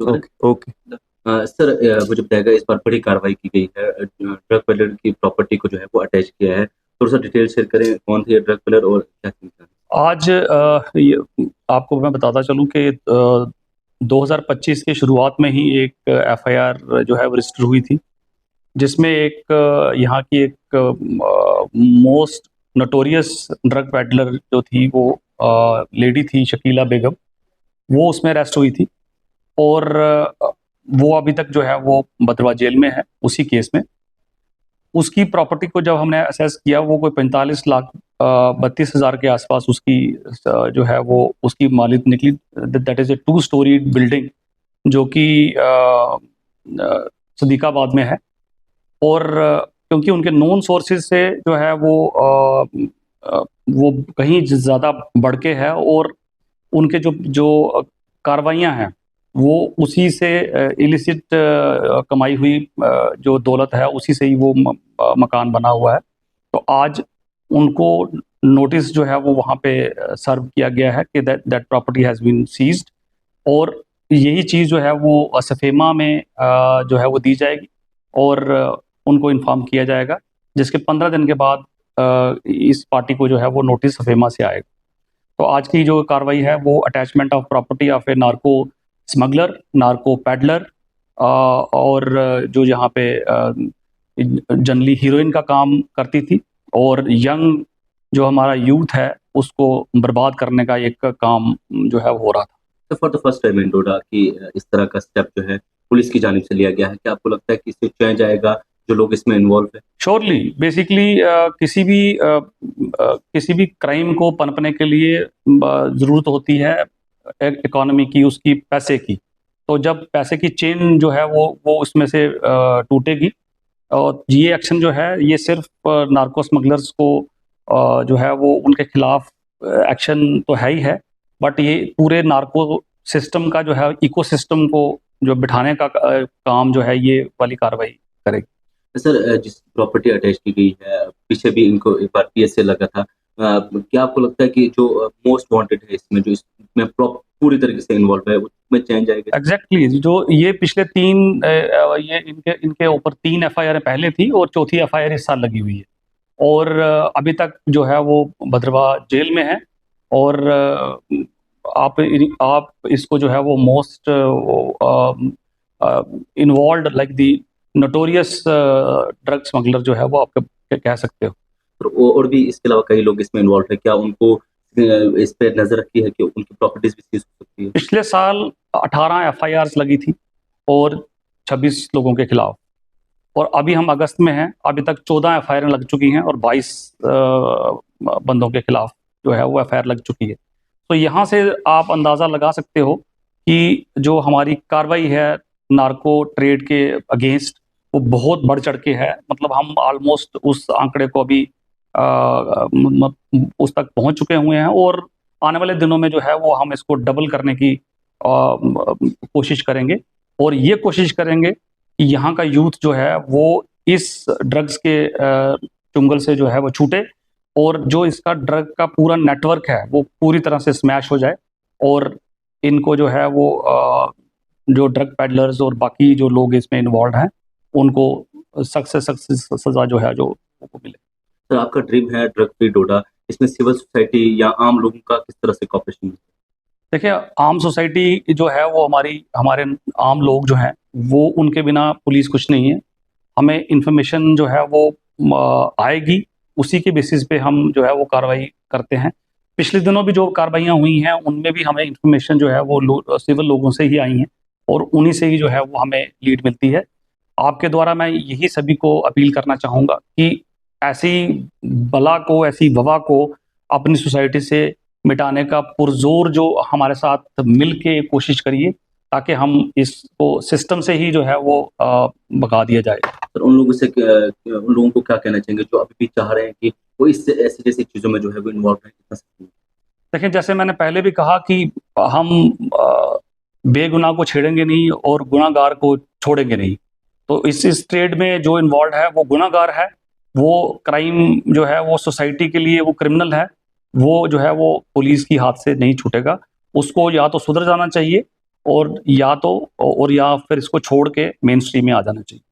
Okay, okay. Sir, मुझे बताइएगा, इस बार बड़ी कार्रवाई की गई है, ड्रग पेडलर की प्रॉपर्टी को जो है वो अटैच किया है। थोड़ा-सा डिटेल शेयर करें, कौन थे ये ड्रग पेडलर और क्या सीन था? आज ये आपको मैं बताता चलूँ कि 2025 की शुरुआत में ही एक एफआईआर जो है वो रजिस्टर हुई थी, जिसमें एक यहाँ की एक मोस्ट नोटोरियस ड्रग पेडलर जो थी वो लेडी थी शकीला बेगम, वो उसमें अरेस्ट हुई थी और वो अभी तक जो है वो भद्रवाह जेल में है उसी केस में। उसकी प्रॉपर्टी को जब हमने असेस किया, वो कोई 45 लाख 32,000 के आसपास उसकी जो है वो उसकी मालिक निकली। That is a 2 story building जो कि सदीकाबाद में है और क्योंकि उनके नोन सोर्सेज से जो है वो कहीं ज़्यादा बढ़ के है और उनके जो जो कार्रवाइयाँ हैं, वो उसी से इलिसिट कमाई हुई जो दौलत है, उसी से ही वो मकान बना हुआ है। तो आज उनको नोटिस जो है वो वहाँ पे सर्व किया गया है कि that that property has been seized और यही चीज़ जो है वो सफेमा में जो है वो दी जाएगी और उनको इन्फॉर्म किया जाएगा, जिसके 15 दिन के बाद इस पार्टी को जो है वो नोटिस सफेमा से आएगा। तो आज की जो कार्रवाई है वो attachment of property of A narco smuggler, narco peddler और जो यहाँ पे जनरली हीरोइन का काम करती थी और यंग जो हमारा यूथ है उसको बर्बाद करने का एक काम जो है वो हो रहा था। तो for the first time in Doda कि इस तरह का स्टेप जो है पुलिस की जानिब से लिया गया है, क्या आपको लगता है कि इससे चेंज आएगा जो लोग इसमें इन्वॉल्व हैं? श्योरली, बेसिकली किसी भी क्राइम को पनपने के लिए ज़रूरत होती है इकोनॉमी की, उसकी पैसे की। तो जब पैसे की चेन जो है वो उसमें से टूटेगी और ये एक्शन जो है ये सिर्फ नार्को स्मगलर्स को जो है वो उनके खिलाफ एक्शन तो है ही है, बट ये पूरे नार्को सिस्टम का जो है इकोसिस्टम को जो बिठाने का काम जो है ये वाली कार्रवाई करेगी। सर, जिस प्रॉपर्टी अटैच की गई है, पीछे भी इनको एक बार पीएसए लगा था। क्या आपको लगता है कि जो मोस्ट वांटेड है इसमें, जो इसमें पूरी तरीके से इन्वॉल्व है, उसमें चेंज आएगा? एग्जैक्टली जो ये पिछले ये इनके इनके ऊपर 3 एफआईआर पहले थी और चौथी एफआईआर इस साल लगी हुई है और अभी तक जो है वो भद्रवाह जेल में है और आप इसको जो है वो most involve like the notorious drug smuggler जो है वो आप कह सकते हो। और भी इसके अलावा कई लोग इसमें इन्वॉल्व है, क्या उनको इस पे नजर रखी है कि उनकी प्रॉपर्टीज भी सीज हो सकती है? पिछले साल 18 एफआईआर लगी थी और 26 लोगों के खिलाफ और अभी हम अगस्त में हैं, अभी तक 14 एफआईआर लग चुकी हैं और 22 बंदों के खिलाफ जो है वो एफआईआर लग चुकी है। तो यहाँ से आप अंदाज़ा लगा सकते हो कि जो हमारी कार्रवाई है नार्को ट्रेड के अगेंस्ट वो बहुत बढ़ चढ़ के है। मतलब हम ऑलमोस्ट उस आंकड़े को अभी उस तक पहुंच चुके हुए हैं और आने वाले दिनों में जो है वो हम इसको डबल करने की कोशिश करेंगे और ये कोशिश करेंगे कि यहाँ का यूथ जो है वो इस ड्रग्स के चुंगल से जो है वो छूटे और जो इसका ड्रग का पूरा नेटवर्क है वो पूरी तरह से स्मैश हो जाए और इनको जो है वो जो ड्रग पैडलर्स और बाकी जो लोग इसमें इन्वॉल्व हैं उनको सख्त से सख्त सजा जो है जो उनको मिले। सर, आपका ड्रीम है ड्रग फ्री डोडा, इसमें सिविल सोसाइटी या आम लोगों का किस तरह से कॉपरेशन है? देखिए, आम सोसाइटी जो है वो हमारे आम लोग जो हैं वो उनके बिना पुलिस कुछ नहीं है। हमें इन्फॉर्मेशन जो है वो आएगी, उसी के बेसिस पे हम जो है वो कार्रवाई करते हैं। पिछले दिनों भी जो कार्रवाइयाँ हुई हैं उनमें भी हमें इन्फॉर्मेशन जो है वो सिविल लोगों से ही आई हैं और उन्हीं से ही जो है वो हमें लीड मिलती है। आपके द्वारा मैं यही सभी को अपील करना चाहूँगा कि ऐसी बला को, ऐसी वबा को अपनी सोसाइटी से मिटाने का पुरज़ोर जो हमारे साथ मिल के कोशिश करिए ताकि हम इसको सिस्टम से ही जो है वो भगा दिया जाए। सर, उन लोगों को क्या कहना चाहेंगे जो अभी भी चाह रहे हैं कि वो इससे ऐसी जैसी चीज़ों में जो है वो इन्वॉल्व रहें? देखिए, जैसे मैंने पहले भी कहा कि हम बेगुनाह को छेड़ेंगे नहीं और गुनाहगार को छोड़ेंगे नहीं। तो इस ट्रेड में जो इन्वॉल्व है वो गुनाहगार है, वो क्राइम जो है वो सोसाइटी के लिए वो क्रिमिनल है, वो जो है वो पुलिस की हाथ से नहीं छूटेगा। उसको या तो सुधर जाना चाहिए और या फिर इसको छोड़ के मेन स्ट्रीम में आ जाना चाहिए।